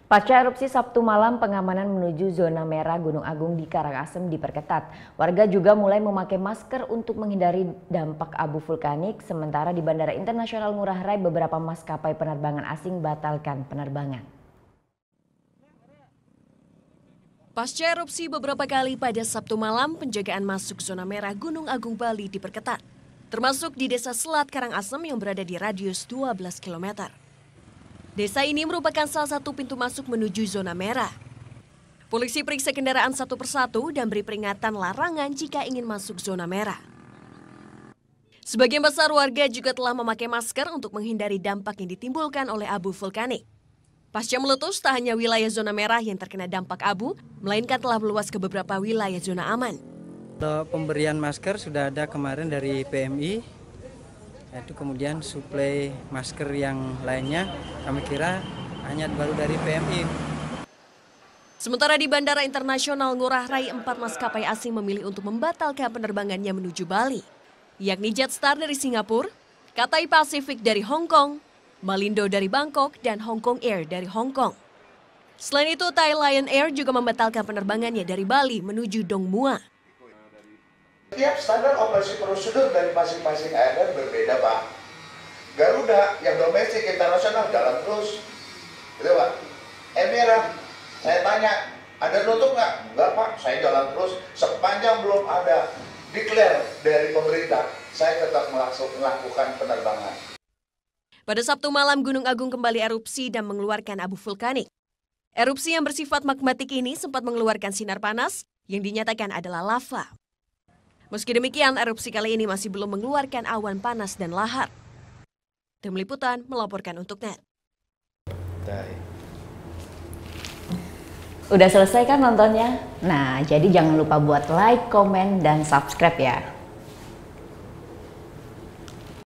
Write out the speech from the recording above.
Pasca erupsi Sabtu malam, pengamanan menuju zona merah Gunung Agung di Karangasem diperketat. Warga juga mulai memakai masker untuk menghindari dampak abu vulkanik, sementara di Bandara Internasional Ngurah Rai beberapa maskapai penerbangan asing batalkan penerbangan. Pasca erupsi beberapa kali pada Sabtu malam, penjagaan masuk zona merah Gunung Agung Bali diperketat, termasuk di Desa Selat Karangasem yang berada di radius 12 km. Desa ini merupakan salah satu pintu masuk menuju zona merah. Polisi periksa kendaraan satu persatu dan beri peringatan larangan jika ingin masuk zona merah. Sebagian besar warga juga telah memakai masker untuk menghindari dampak yang ditimbulkan oleh abu vulkanik. Pasca meletus, tak hanya wilayah zona merah yang terkena dampak abu, melainkan telah meluas ke beberapa wilayah zona aman. Pemberian masker sudah ada kemarin dari PMI, itu kemudian suplai masker yang lainnya kami kira hanya baru dari PMI. Sementara di Bandara Internasional Ngurah Rai, 4 maskapai asing memilih untuk membatalkan penerbangannya menuju Bali, yakni Jetstar dari Singapura, Cathay Pacific dari Hong Kong, Malindo dari Bangkok, dan Hong Kong Air dari Hong Kong. Selain itu, Thai Lion Air juga membatalkan penerbangannya dari Bali menuju Dong Mua. Tiap standar operasi prosedur dari masing-masing airline berbeda, Pak. Garuda yang domestik internasional jalan terus, gitu Pak. Emirat, saya tanya, ada nutup nggak? Enggak Pak, saya jalan terus. Sepanjang belum ada declare dari pemerintah, saya tetap melakukan penerbangan. Pada Sabtu malam, Gunung Agung kembali erupsi dan mengeluarkan abu vulkanik. Erupsi yang bersifat magmatik ini sempat mengeluarkan sinar panas yang dinyatakan adalah lava. Meski demikian, erupsi kali ini masih belum mengeluarkan awan panas dan lahar. Tim Liputan melaporkan untuk NET. Udah selesai kan nontonnya? Nah, jadi jangan lupa buat like, komen, dan subscribe ya.